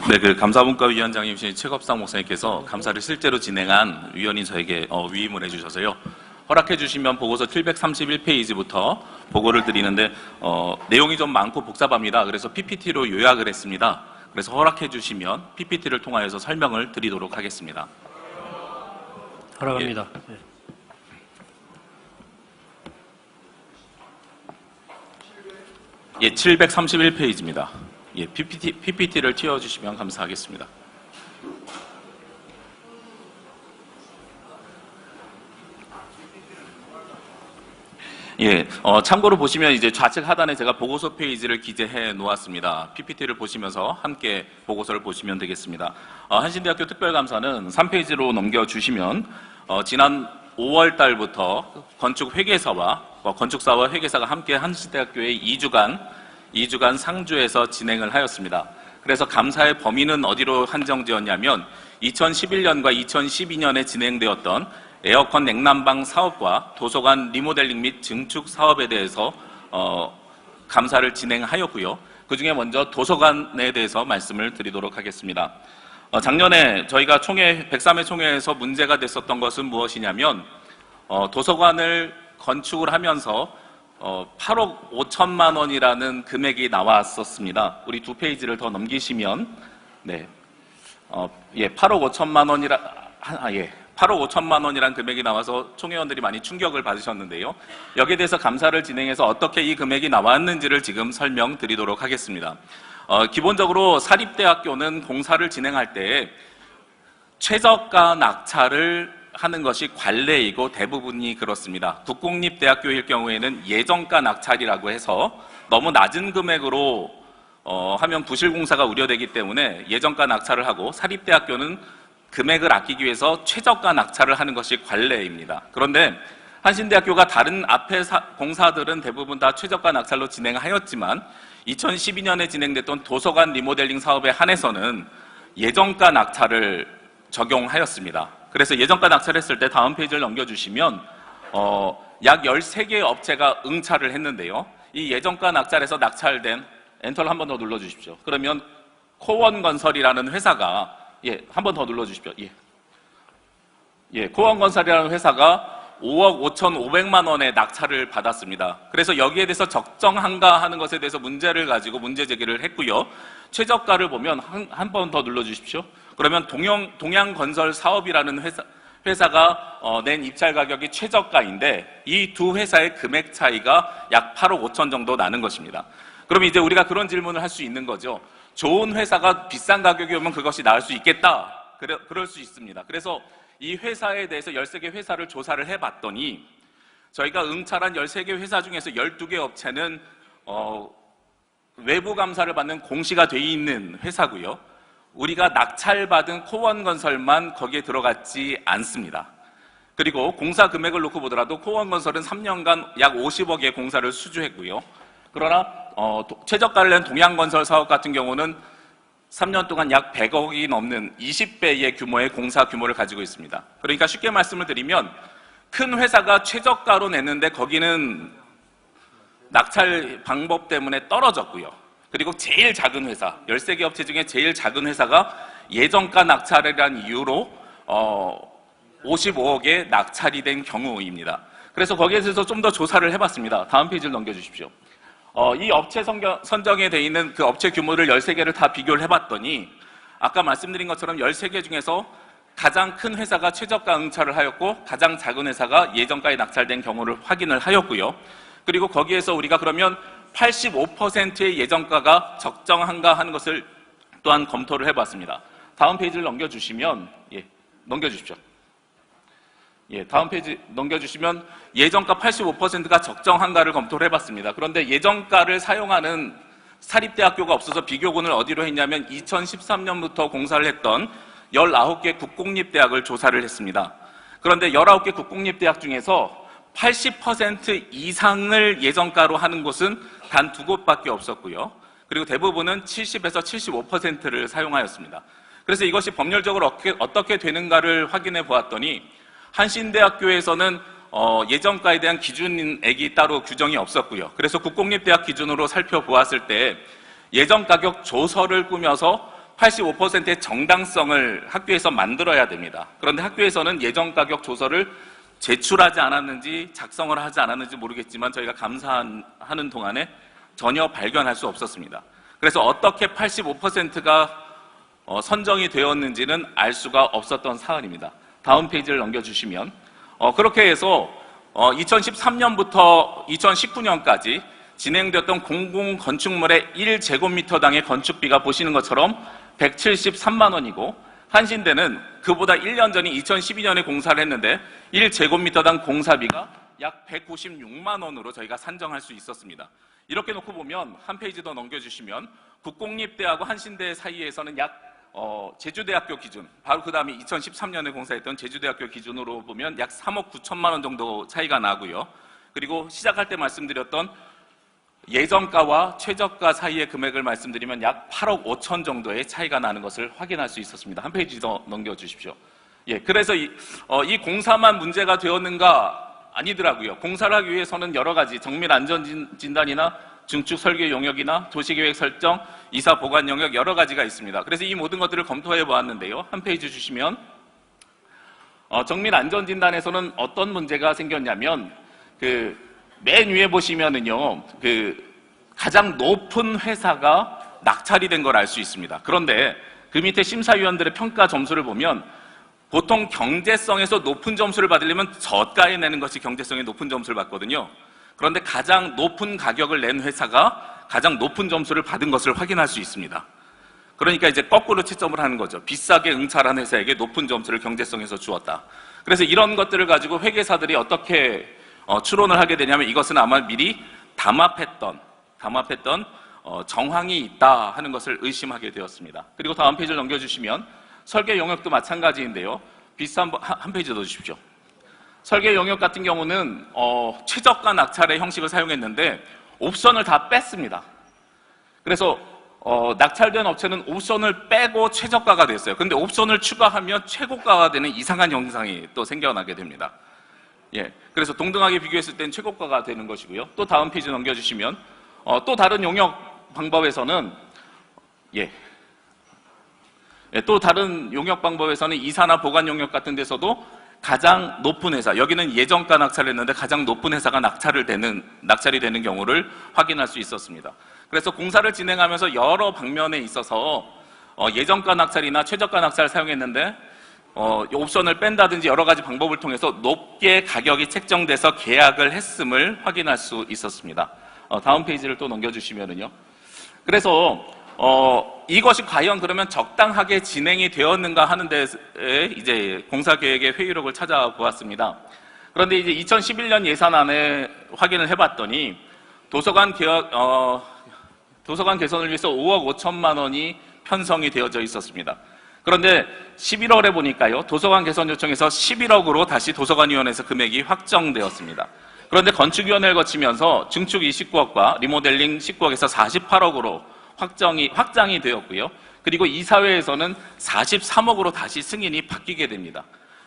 네, 감사문과위원장님이신 최겁상 목사님께서 감사를 실제로 진행한 위원인 저에게 위임을 해주셔서요. 허락해 주시면 보고서 731페이지부터 보고를 드리는데 내용이 좀 많고 복잡합니다. 그래서 PPT로 요약을 했습니다. 그래서 허락해 주시면 PPT를 통하여서 설명을 드리도록 하겠습니다. 허락합니다. 예, 731페이지입니다. 예, PPT를 띄워주시면 감사하겠습니다. 예, 참고로 보시면 이제 좌측 하단에 제가 보고서 페이지를 기재해 놓았습니다. PPT를 보시면서 함께 보고서를 보시면 되겠습니다. 한신대학교 특별감사는 3페이지로 넘겨주시면 지난 5월 달부터 건축회계사와 건축사와 회계사가 함께 한신대학교에 2주간 상주에서 진행을 하였습니다. 그래서 감사의 범위는 어디로 한정되었냐면 2011년과 2012년에 진행되었던 에어컨 냉난방 사업과 도서관 리모델링 및 증축 사업에 대해서 감사를 진행하였고요. 그중에 먼저 도서관에 대해서 말씀을 드리도록 하겠습니다. 작년에 저희가 103회 총회에서 문제가 됐었던 것은 무엇이냐면 도서관을 건축을 하면서 8억 5천만 원이라는 금액이 나왔었습니다. 우리 2페이지를 더 넘기시면 8억 5천만 원이라는 금액이 나와서 총회원들이 많이 충격을 받으셨는데요. 여기에 대해서 감사를 진행해서 어떻게 이 금액이 나왔는지를 지금 설명드리도록 하겠습니다. 기본적으로 사립대학교는 공사를 진행할 때 최저가 낙찰을 하는 것이 관례이고 대부분이 그렇습니다. 국공립대학교일 경우에는 예정가 낙찰이라고 해서 너무 낮은 금액으로 하면 부실공사가 우려되기 때문에 예정가 낙찰을 하고, 사립대학교는 금액을 아끼기 위해서 최저가 낙찰을 하는 것이 관례입니다. 그런데 한신대학교가 다른 앞에 공사들은 대부분 다 최저가 낙찰로 진행하였지만 2012년에 진행됐던 도서관 리모델링 사업에 한해서는 예정가 낙찰을 적용하였습니다. 그래서 예정가 낙찰했을 때 다음 페이지를 넘겨주시면 약 13개의 업체가 응찰을 했는데요. 이 예정가 낙찰에서 낙찰된, 엔터를 한 번 더 눌러주십시오. 그러면 코원건설이라는 회사가, 한 번 더 눌러주십시오. 코원건설이라는 회사가 5억 5,500만 원의 낙찰을 받았습니다. 그래서 여기에 대해서 적정한가 하는 것에 대해서 문제를 가지고 문제 제기를 했고요. 최저가를 보면 한 번 더 눌러주십시오. 그러면 동양건설 사업이라는 회사가 낸 입찰 가격이 최저가인데 이 두 회사의 금액 차이가 약 8억 5천 정도 나는 것입니다. 그럼 이제 우리가 그런 질문을 할 수 있는 거죠. 좋은 회사가 비싼 가격이 오면 그것이 나을 수 있겠다. 그럴 수 있습니다. 그래서 이 회사에 대해서 13개 회사를 조사를 해봤더니 저희가 응찰한 13개 회사 중에서 12개 업체는 외부 감사를 받는 공시가 돼 있는 회사고요. 우리가 낙찰받은 코원건설만 거기에 들어갔지 않습니다. 그리고 공사 금액을 놓고 보더라도 코원건설은 3년간 약 50억의 공사를 수주했고요. 그러나 최저가를 낸 동양건설 사업 같은 경우는 3년 동안 약 100억이 넘는 20배의 규모의 공사 규모를 가지고 있습니다. 그러니까 쉽게 말씀을 드리면 큰 회사가 최저가로 냈는데 거기는 낙찰 방법 때문에 떨어졌고요. 그리고 제일 작은 회사, 13개 업체 중에 제일 작은 회사가 예정가 낙찰이라는 이유로 55억에 낙찰이 된 경우입니다. 그래서 거기에 대해서 좀 더 조사를 해봤습니다. 다음 페이지를 넘겨주십시오. 이 업체 선정에 돼 있는 그 업체 규모를 13개를 다 비교를 해봤더니 아까 말씀드린 것처럼 13개 중에서 가장 큰 회사가 최저가 응찰을 하였고 가장 작은 회사가 예정가에 낙찰된 경우를 확인을 하였고요. 그리고 거기에서 우리가 그러면 85%의 예정가가 적정한가 하는 것을 또한 검토를 해봤습니다. 다음 페이지를 넘겨주시면, 넘겨주십시오. 다음 페이지 넘겨주시면 예정가 85%가 적정한가를 검토를 해봤습니다. 그런데 예정가를 사용하는 사립대학교가 없어서 비교군을 어디로 했냐면 2013년부터 공사를 했던 19개 국공립대학을 조사를 했습니다. 그런데 19개 국공립대학 중에서 80% 이상을 예정가로 하는 곳은 단 2곳밖에 없었고요. 그리고 대부분은 70에서 75%를 사용하였습니다. 그래서 이것이 법률적으로 어떻게 되는가를 확인해 보았더니 한신대학교에서는 예정가에 대한 기준액이 따로 규정이 없었고요. 그래서 국공립대학 기준으로 살펴보았을 때 예정가격 조서를 꾸며서 85%의 정당성을 학교에서 만들어야 됩니다. 그런데 학교에서는 예정 가격 조서를 제출하지 않았는지 작성을 하지 않았는지 모르겠지만 저희가 감사하는 동안에 전혀 발견할 수 없었습니다. 그래서 어떻게 85%가 선정이 되었는지는 알 수가 없었던 사안입니다. 다음 페이지를 넘겨주시면 그렇게 해서 2013년부터 2019년까지 진행되었던 공공건축물의 1제곱미터당의 건축비가 보시는 것처럼 173만 원이고 한신대는 그보다 1년 전인 2012년에 공사를 했는데 1제곱미터당 공사비가 약 196만 원으로 저희가 산정할 수 있었습니다. 이렇게 놓고 보면 한 페이지 더 넘겨주시면 국공립대하고 한신대 사이에서는 제주대학교 기준, 바로 그 다음에 2013년에 공사했던 제주대학교 기준으로 보면 약 3억 9천만 원 정도 차이가 나고요. 그리고 시작할 때 말씀드렸던 예정가와 최저가 사이의 금액을 말씀드리면 약 8억 5천 정도의 차이가 나는 것을 확인할 수 있었습니다. 한 페이지 더 넘겨주십시오. 그래서 이 공사만 문제가 되었는가? 아니더라고요. 공사를 하기 위해서는 여러 가지 정밀 안전진단이나 증축 설계 용역이나 도시계획 설정, 이사 보관 영역 여러 가지가 있습니다. 그래서 이 모든 것들을 검토해 보았는데요. 한 페이지 주시면 정밀 안전진단에서는 어떤 문제가 생겼냐면 맨 위에 보시면은요, 가장 높은 회사가 낙찰이 된 걸 알 수 있습니다. 그런데 그 밑에 심사위원들의 평가 점수를 보면 보통 경제성에서 높은 점수를 받으려면 저가에 내는 것이 경제성에 높은 점수를 받거든요. 그런데 가장 높은 가격을 낸 회사가 가장 높은 점수를 받은 것을 확인할 수 있습니다. 그러니까 이제 거꾸로 채점을 하는 거죠. 비싸게 응찰한 회사에게 높은 점수를 경제성에서 주었다. 그래서 이런 것들을 가지고 회계사들이 어떻게 추론을 하게 되냐면 이것은 아마 미리 담합했던 정황이 있다 하는 것을 의심하게 되었습니다. 그리고 다음 페이지를 넘겨주시면 설계 영역도 마찬가지인데요. 비슷한 한 페이지 더 주십시오. 설계 영역 같은 경우는 최저가 낙찰의 형식을 사용했는데 옵션을 다 뺐습니다. 그래서 낙찰된 업체는 옵션을 빼고 최저가가 됐어요. 그런데 옵션을 추가하면 최고가가 되는 이상한 현상이 또 생겨나게 됩니다. 그래서 동등하게 비교했을 땐 최고가가 되는 것이고요. 또 다음 페이지 넘겨주시면 또 다른 용역 방법에서는 이사나 보관 용역 같은 데서도 가장 높은 회사, 여기는 예정가 낙찰을 했는데 가장 높은 회사가 낙찰이 되는 경우를 확인할 수 있었습니다. 그래서 공사를 진행하면서 여러 방면에 있어서 예정가 낙찰이나 최저가 낙찰을 사용했는데 옵션을 뺀다든지 여러 가지 방법을 통해서 높게 가격이 책정돼서 계약을 했음을 확인할 수 있었습니다. 다음 페이지를 또 넘겨주시면은요. 그래서 이것이 과연 그러면 적당하게 진행이 되었는가 하는 데에 이제 공사계획의 회의록을 찾아보았습니다. 그런데 이제 2011년 예산안에 확인을 해봤더니 도서관 개선을 위해서 5억 5천만 원이 편성이 되어져 있었습니다. 그런데 11월에 보니까요, 도서관 개선 요청에서 11억으로 다시 도서관위원회에서 금액이 확정되었습니다. 그런데 건축위원회를 거치면서 증축 29억과 리모델링 19억에서 48억으로 확장이 되었고요. 그리고 이사회에서는 43억으로 다시 승인이 바뀌게 됩니다.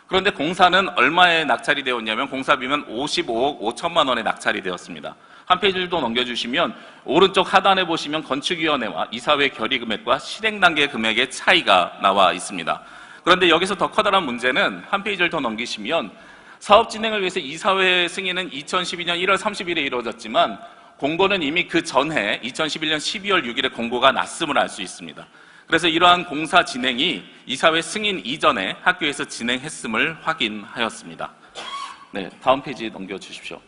그런데 공사는 얼마에 낙찰이 되었냐면 공사비면 55억 5천만 원에 낙찰이 되었습니다. 한 페이지를 더 넘겨주시면 오른쪽 하단에 보시면 건축위원회와 이사회 결의 금액과 실행 단계 금액의 차이가 나와 있습니다. 그런데 여기서 더 커다란 문제는 한 페이지를 더 넘기시면 사업 진행을 위해서 이사회 승인은 2012년 1월 30일에 이루어졌지만 공고는 이미 그 전해 2011년 12월 6일에 공고가 났음을 알 수 있습니다. 그래서 이러한 공사 진행이 이사회 승인 이전에 학교에서 진행했음을 확인하였습니다. 다음 페이지 넘겨주십시오.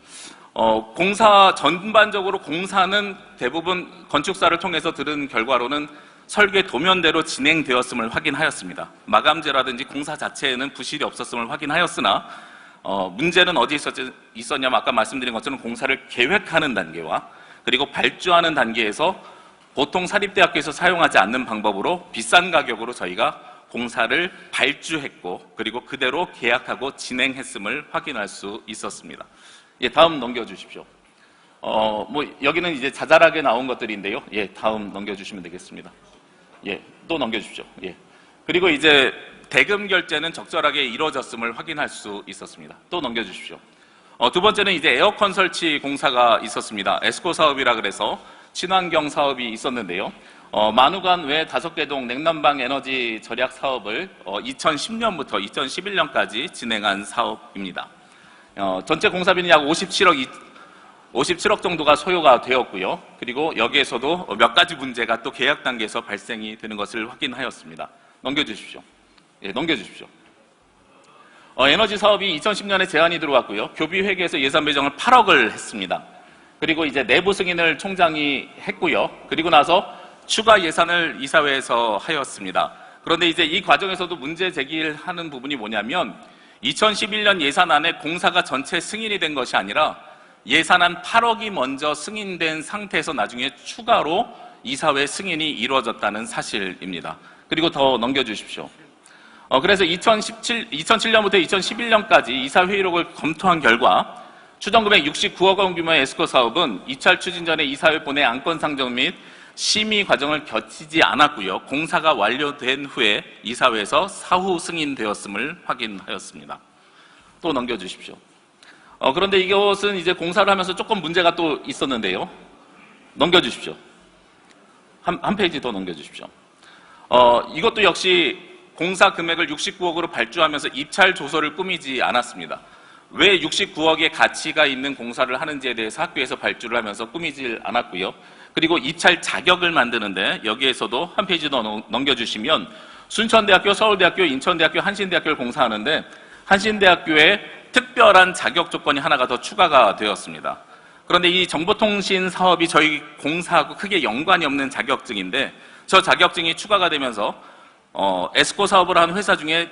전반적으로 공사는 대부분 건축사를 통해서 들은 결과로는 설계 도면대로 진행되었음을 확인하였습니다. 마감재라든지 공사 자체에는 부실이 없었음을 확인하였으나 문제는 어디에 있었냐면 아까 말씀드린 것처럼 공사를 계획하는 단계와 그리고 발주하는 단계에서 보통 사립대학교에서 사용하지 않는 방법으로 비싼 가격으로 저희가 공사를 발주했고 그리고 그대로 계약하고 진행했음을 확인할 수 있었습니다. 다음 넘겨주십시오. 여기는 이제 자잘하게 나온 것들인데요. 다음 넘겨주시면 되겠습니다. 또 넘겨주십시오. 그리고 이제 대금 결제는 적절하게 이루어졌음을 확인할 수 있었습니다. 또 넘겨주십시오. 두 번째는 이제 에어컨 설치 공사가 있었습니다. 에스코 사업이라 그래서 친환경 사업이 있었는데요. 만우관 외 5개 동 냉난방 에너지 절약 사업을 2010년부터 2011년까지 진행한 사업입니다. 전체 공사비는 약 57억 정도가 소요가 되었고요. 그리고 여기에서도 몇 가지 문제가 또 계약 단계에서 발생이 되는 것을 확인하였습니다. 넘겨주십시오. 예, 넘겨주십시오. 에너지 사업이 2010년에 제안이 들어왔고요. 교비회계에서 예산 배정을 8억을 했습니다. 그리고 이제 내부 승인을 총장이 했고요. 그리고 나서 추가 예산을 이사회에서 하였습니다. 그런데 이제 이 과정에서도 문제 제기를 하는 부분이 뭐냐면 2011년 예산안에 공사가 전체 승인이 된 것이 아니라 예산안 8억이 먼저 승인된 상태에서 나중에 추가로 이사회 승인이 이루어졌다는 사실입니다. 그리고 더 넘겨주십시오. 그래서 2007년부터 2011년까지 이사회의록을 검토한 결과 추정금액 69억 원 규모의 에스코 사업은 입찰 추진 전에 이사회 본회 안건 상정 및 심의 과정을 거치지 않았고요. 공사가 완료된 후에 이사회에서 사후 승인되었음을 확인하였습니다. 또 넘겨주십시오. 그런데 이것은 이제 공사를 하면서 조금 문제가 또 있었는데요. 넘겨주십시오. 한 페이지 더 넘겨주십시오. 이것도 역시 공사 금액을 69억으로 발주하면서 입찰 조서를 꾸미지 않았습니다. 왜 69억의 가치가 있는 공사를 하는지에 대해서 학교에서 발주를 하면서 꾸미질 않았고요. 그리고 입찰 자격을 만드는데 여기에서도 한 페이지 더 넘겨주시면 순천대학교, 서울대학교, 인천대학교, 한신대학교를 공사하는데 한신대학교에 특별한 자격 조건이 하나가 더 추가가 되었습니다. 그런데 이 정보통신 사업이 저희 공사하고 크게 연관이 없는 자격증인데 저 자격증이 추가가 되면서 에스코 사업을 하는 회사 중에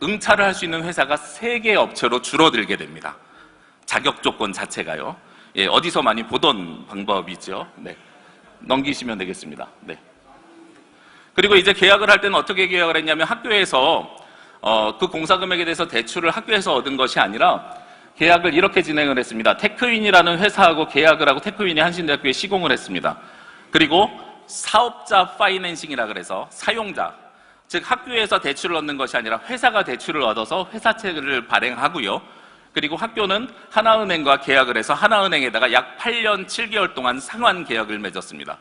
응찰을 할 수 있는 회사가 3개 업체로 줄어들게 됩니다. 자격 조건 자체가요. 예, 어디서 많이 보던 방법이죠. 네. 넘기시면 되겠습니다. 네. 그리고 이제 계약을 할 때는 어떻게 계약을 했냐면 학교에서 그 공사 금액에 대해서 대출을 학교에서 얻은 것이 아니라 계약을 이렇게 진행을 했습니다. 테크윈이라는 회사하고 계약을 하고 테크윈이 한신대학교에 시공을 했습니다. 그리고 사업자 파이낸싱이라 그래서 사용자, 즉 학교에서 대출을 얻는 것이 아니라 회사가 대출을 얻어서 회사채를 발행하고요. 그리고 학교는 하나은행과 계약을 해서 하나은행에다가 약 8년 7개월 동안 상환 계약을 맺었습니다.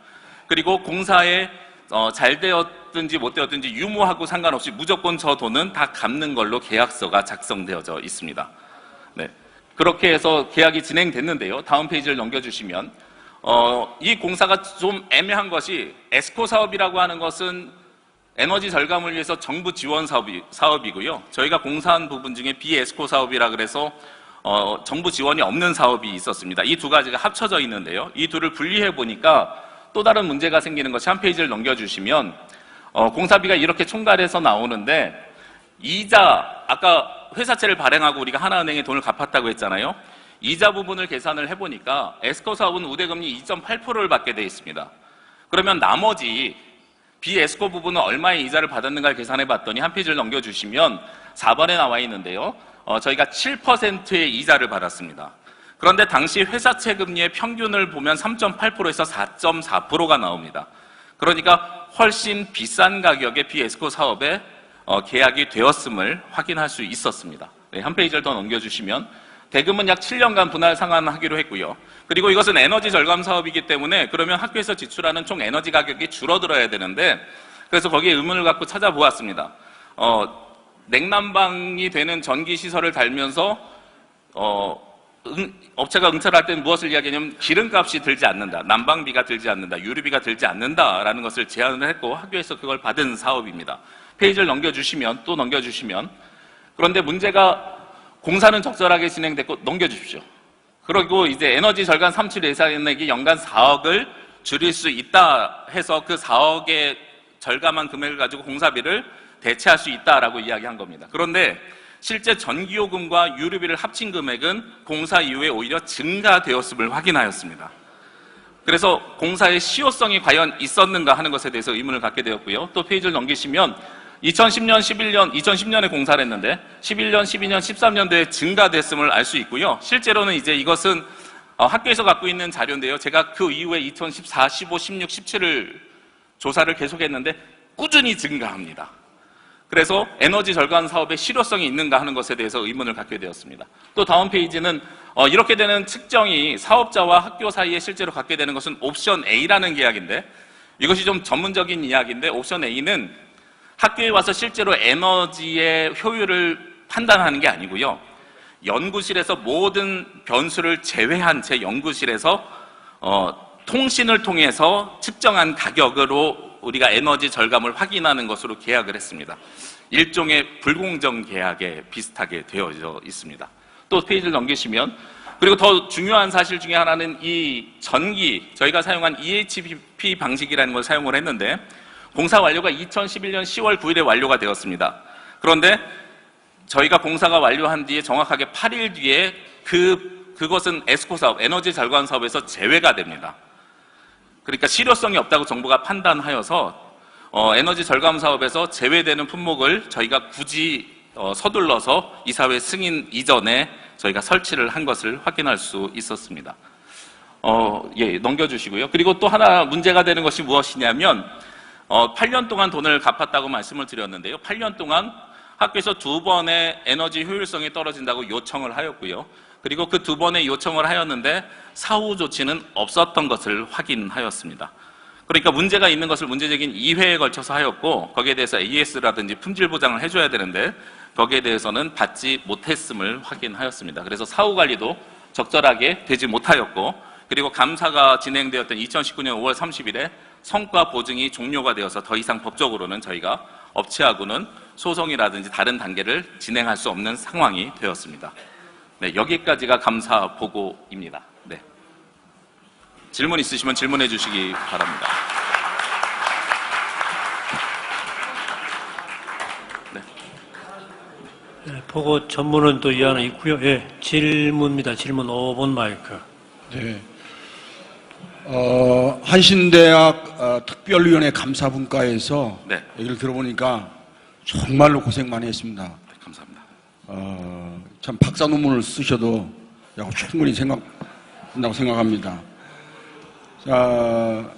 그리고 공사에 잘 되었든지 못 되었든지 유무하고 상관없이 무조건 저 돈은 다 갚는 걸로 계약서가 작성되어져 있습니다. 네. 그렇게 해서 계약이 진행됐는데요. 다음 페이지를 넘겨주시면 이 공사가 좀 애매한 것이 에스코 사업이라고 하는 것은 에너지 절감을 위해서 정부 지원 사업이고요. 저희가 공사한 부분 중에 비에스코 사업이라 그래서 정부 지원이 없는 사업이 있었습니다. 이 두 가지가 합쳐져 있는데요. 이 둘을 분리해 보니까 또 다른 문제가 생기는 것이 한 페이지를 넘겨주시면 공사비가 이렇게 총괄해서 나오는데 이자, 아까 회사채를 발행하고 우리가 하나은행에 돈을 갚았다고 했잖아요. 이자 부분을 계산을 해보니까 에스코 사업은 우대금리 2.8%를 받게 되어 있습니다. 그러면 나머지 비에스코 부분은 얼마의 이자를 받았는가를 계산해 봤더니 한 페이지를 넘겨주시면 4번에 나와 있는데요. 저희가 7%의 이자를 받았습니다. 그런데 당시 회사채 금리의 평균을 보면 3.8%에서 4.4%가 나옵니다. 그러니까 훨씬 비싼 가격의 비에스코 사업에 계약이 되었음을 확인할 수 있었습니다. 네, 한 페이지를 더 넘겨주시면 대금은 약 7년간 분할 상환하기로 했고요. 그리고 이것은 에너지 절감 사업이기 때문에 그러면 학교에서 지출하는 총 에너지 가격이 줄어들어야 되는데 그래서 거기에 의문을 갖고 찾아보았습니다. 냉난방이 되는 전기 시설을 달면서 업체가 응찰할 때는 무엇을 이야기하냐면 기름값이 들지 않는다, 난방비가 들지 않는다, 유류비가 들지 않는다라는 것을 제안을 했고 학교에서 그걸 받은 사업입니다. 페이지를 넘겨주시면 또 넘겨주시면 그런데 문제가 공사는 적절하게 진행됐고 넘겨주십시오. 그리고 이제 에너지 절감 삼출 예산액이 연간 4억을 줄일 수 있다 해서 그 4억의 절감한 금액을 가지고 공사비를 대체할 수 있다라고 이야기한 겁니다. 그런데 실제 전기요금과 유류비를 합친 금액은 공사 이후에 오히려 증가되었음을 확인하였습니다. 그래서 공사의 실효성이 과연 있었는가 하는 것에 대해서 의문을 갖게 되었고요. 또 페이지를 넘기시면 2010년에 공사를 했는데 11년, 12년, 13년도에 증가됐음을 알 수 있고요. 실제로는 이제 이것은 학교에서 갖고 있는 자료인데요. 제가 그 이후에 2014, 15, 16, 17을 조사를 계속했는데 꾸준히 증가합니다. 그래서 에너지 절감 사업의 실효성이 있는가 하는 것에 대해서 의문을 갖게 되었습니다. 또 다음 페이지는 이렇게 되는 측정이 사업자와 학교 사이에 실제로 갖게 되는 것은 옵션 A라는 계약인데 이것이 좀 전문적인 이야기인데 옵션 A는 학교에 와서 실제로 에너지의 효율을 판단하는 게 아니고요. 연구실에서 모든 변수를 제외한 제 연구실에서 통신을 통해서 측정한 가격으로 우리가 에너지 절감을 확인하는 것으로 계약을 했습니다. 일종의 불공정 계약에 비슷하게 되어져 있습니다. 또 페이지를 넘기시면, 그리고 더 중요한 사실 중에 하나는 이 전기, 저희가 사용한 EHP 방식이라는 걸 사용을 했는데 공사 완료가 2011년 10월 9일에 완료가 되었습니다. 그런데 저희가 공사가 완료한 뒤에 정확하게 8일 뒤에 그것은 에스코 사업, 에너지 절감 사업에서 제외가 됩니다. 그러니까 실효성이 없다고 정부가 판단하여서 에너지 절감 사업에서 제외되는 품목을 저희가 굳이 서둘러서 이사회 승인 이전에 저희가 설치를 한 것을 확인할 수 있었습니다. 예, 넘겨주시고요. 그리고 또 하나 문제가 되는 것이 무엇이냐면 8년 동안 돈을 갚았다고 말씀을 드렸는데요. 8년 동안 학교에서 2번의 에너지 효율성이 떨어진다고 요청을 하였고요. 그리고 그 2번의 요청을 하였는데 사후 조치는 없었던 것을 확인하였습니다. 그러니까 문제가 있는 것을 문제적인 2회에 걸쳐서 하였고 거기에 대해서 AS라든지 품질 보장을 해줘야 되는데 거기에 대해서는 받지 못했음을 확인하였습니다. 그래서 사후 관리도 적절하게 되지 못하였고, 그리고 감사가 진행되었던 2019년 5월 30일에 성과 보증이 종료가 되어서 더 이상 법적으로는 저희가 업체하고는 소송이라든지 다른 단계를 진행할 수 없는 상황이 되었습니다. 네, 여기까지가 감사 보고입니다. 네. 질문 있으시면 질문해 주시기 바랍니다. 네, 보고 전문은 또 이 안에 있고요. 예, 질문입니다. 질문 5번 마이크. 네. 한신대학 특별위원회 감사분과에서 네. 얘기를 들어보니까 정말로 고생 많이 했습니다. 네, 감사합니다. 참 박사 논문을 쓰셔도 충분히 생각한다고 생각합니다. 자,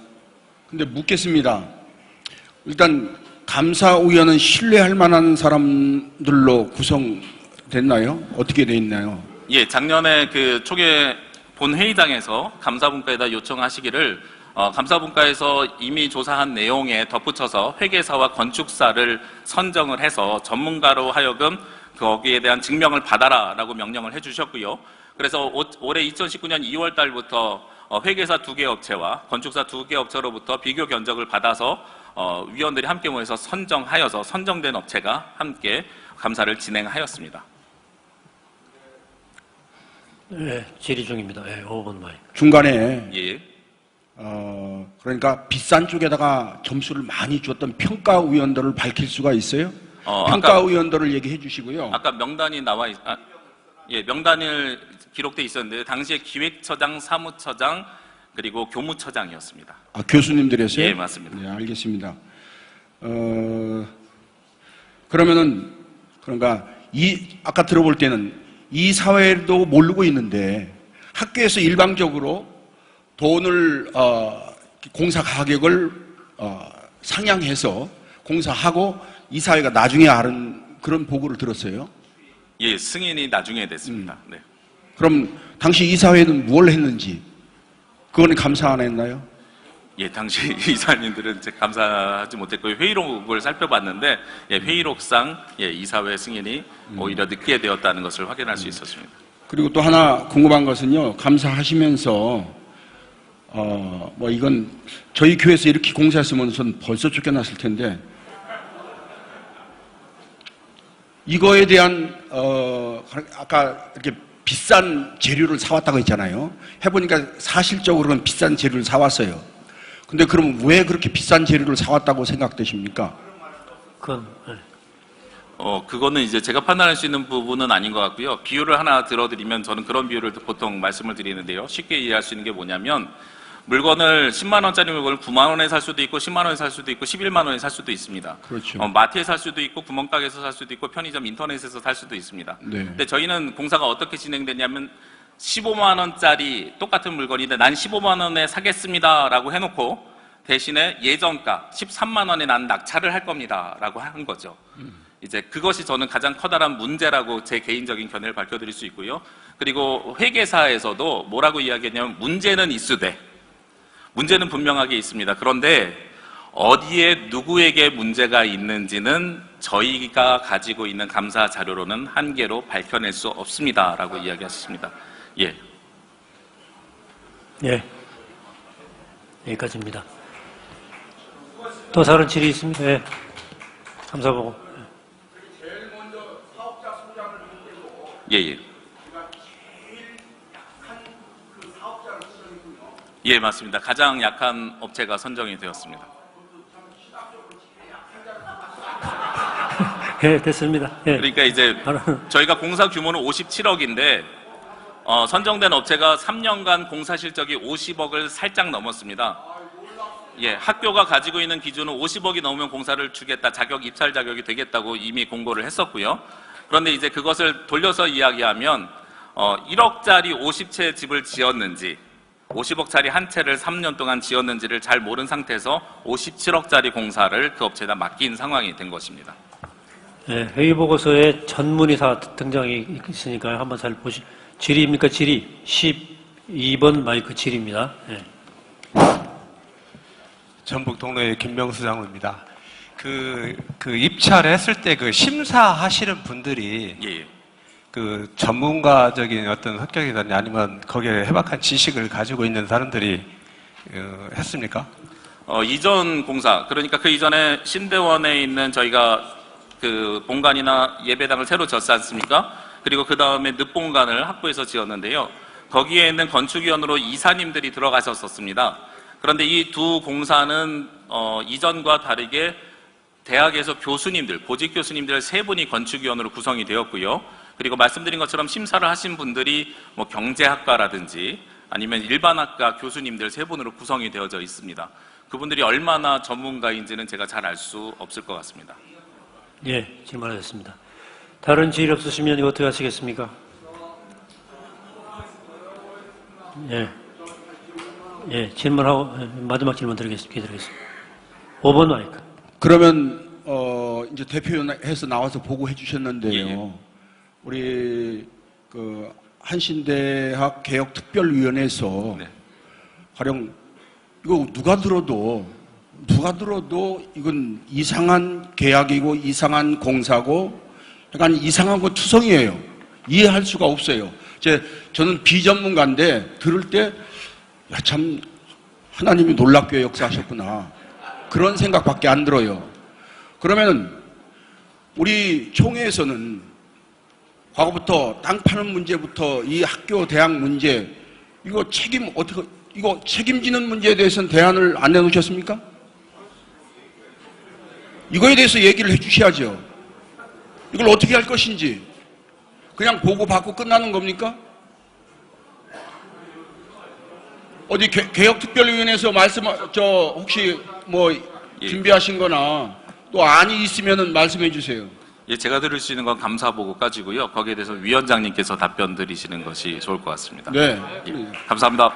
근데 묻겠습니다. 일단 감사위원은 신뢰할 만한 사람들로 구성됐나요? 어떻게 돼 있나요? 예, 작년에 그 초계 본회의장에서 감사분과에다 요청하시기를 감사분과에서 이미 조사한 내용에 덧붙여서 회계사와 건축사를 선정을 해서 전문가로 하여금 거기에 대한 증명을 받아라라고 명령을 해주셨고요. 그래서 올해 2019년 2월 달부터 회계사 2개 업체와 건축사 2개 업체로부터 비교 견적을 받아서 위원들이 함께 모여서 선정하여서 선정된 업체가 함께 감사를 진행하였습니다. 네, 질의 중입니다. 예, 5번 마이크. 중간에 예. 그러니까 비싼 쪽에다가 점수를 많이 줬던 평가위원들을 밝힐 수가 있어요? 아까 평가위원들을 얘기해 주시고요. 아까 명단이 예, 명단을 기록돼 있었는데 당시에 기획처장, 사무처장 그리고 교무처장이었습니다. 아, 교수님들이었어요? 예, 맞습니다. 네, 알겠습니다. 그러면은 그러니까 아까 들어볼 때는 이 사회도 모르고 있는데 학교에서 일방적으로 돈을 공사 가격을 상향해서 공사하고 이 사회가 나중에 아는 그런 보고를 들었어요. 예, 승인이 나중에 됐습니다. 네. 그럼 당시 이 사회는 뭘 했는지 그거는 감사 안 했나요? 예, 당시 이사님들은 감사하지 못했고 회의록을 살펴봤는데 예, 회의록상 예, 이사회 승인이 오히려 늦게 되었다는 것을 확인할 수 있었습니다. 그리고 또 하나 궁금한 것은요, 감사하시면서 뭐 이건 저희 교회에서 이렇게 공사했으면 전 벌써 쫓겨났을 텐데 이거에 대한 아까 이렇게 비싼 재료를 사왔다고 했잖아요. 해보니까 사실적으로는 비싼 재료를 사왔어요. 근데 그럼 왜 그렇게 비싼 재료를 사왔다고 생각되십니까? 그건 네. 그거는 이제 제가 판단할 수 있는 부분은 아닌 것 같고요. 비유를 하나 들어드리면 저는 그런 비유를 보통 말씀을 드리는데요. 쉽게 이해할 수 있는 게 뭐냐면 물건을 10만 원짜리 물건을 9만 원에 살 수도 있고 10만 원에 살 수도 있고 11만 원에 살 수도 있습니다. 그렇죠. 마트에 살 수도 있고 구멍가게에서 살 수도 있고 편의점 인터넷에서 살 수도 있습니다. 네. 근데 저희는 공사가 어떻게 진행됐냐면 15만 원짜리 똑같은 물건인데 난 15만 원에 사겠습니다라고 해놓고 대신에 예정가 13만 원에 난 낙찰을 할 겁니다라고 한 거죠. 이제 그것이 저는 가장 커다란 문제라고 제 개인적인 견해를 밝혀드릴 수 있고요. 그리고 회계사에서도 뭐라고 이야기했냐면 문제는 있으되 문제는 분명하게 있습니다. 그런데 어디에 누구에게 문제가 있는지는 저희가 가지고 있는 감사 자료로는 한계로 밝혀낼 수 없습니다라고 이야기하셨습니다. 예. 예. 여기까지입니다. 또 다른 질의 있습니다. 예. 감사보고. 예, 예. 예, 맞습니다. 가장 약한 업체가 선정이 되었습니다. 예, 됐습니다. 예. 그러니까 이제 저희가 공사 규모는 57억인데 선정된 업체가 3년간 공사 실적이 50억을 살짝 넘었습니다. 예, 학교가 가지고 있는 기준은 50억이 넘으면 공사를 주겠다, 자격 입찰 자격이 되겠다고 이미 공고를 했었고요. 그런데 이제 그것을 돌려서 이야기하면 1억짜리 50채 집을 지었는지 50억짜리 한 채를 3년 동안 지었는지를 잘 모른 상태에서 57억짜리 공사를 그 업체에다 맡긴 상황이 된 것입니다. 예, 회의 보고서에 전문의사 등장이 있으니까요. 한번 잘 보시. 질의입니까? 질의. 12번 마이크 질의입니다. 예. 전북 동로의 김명수 장로입니다. 그 입찰했을 때 그 심사하시는 분들이 예. 그 전문가적인 어떤 성격이라든지 아니면 거기에 해박한 지식을 가지고 있는 사람들이 했습니까? 이전 공사, 그러니까 그 이전에 신대원에 있는 저희가 그 본관이나 예배당을 새로 지었지 않습니까? 그리고 그 다음에 늪본관을 확보해서 지었는데요. 거기에 있는 건축위원으로 이사님들이 들어가셨었습니다. 그런데 이 두 공사는 이전과 다르게 대학에서 교수님들, 보직 교수님들 3분이 건축위원으로 구성이 되었고요. 그리고 말씀드린 것처럼 심사를 하신 분들이 뭐 경제학과라든지 아니면 일반학과 교수님들 3분으로 구성이 되어져 있습니다. 그분들이 얼마나 전문가인지는 제가 잘 알 수 없을 것 같습니다. 예, 질문하셨습니다. 다른 질의 없으시면 이거 어떻게 하시겠습니까? 예. 예, 질문하고, 마지막 질문 드리겠습니다. 5번 마이크. 그러면 이제 대표해서 나와서 보고해 주셨는데요. 예. 우리 그 한신대학 개혁특별위원회에서 네. 가령 이거 누가 들어도 이건 이상한 계약이고 이상한 공사고 약간 이상한 거 투성이에요. 이해할 수가 없어요. 저는 비전문가인데 들을 때 야, 참 하나님이 놀랍게 역사하셨구나. 그런 생각밖에 안 들어요. 그러면 우리 총회에서는 과거부터 땅 파는 문제부터 이 학교 대학 문제 이거 책임지는 문제에 대해서는 대안을 안 내놓으셨습니까? 이거에 대해서 얘기를 해 주셔야죠. 이걸 어떻게 할 것인지. 그냥 보고받고 끝나는 겁니까? 어디 개혁특별위원회에서 혹시 뭐 예. 준비하신 거나 또 안이 있으면은 말씀해 주세요. 예, 제가 들을 수 있는 건 감사 보고까지고요. 거기에 대해서 위원장님께서 답변 드리시는 것이 좋을 것 같습니다. 네. 예, 감사합니다.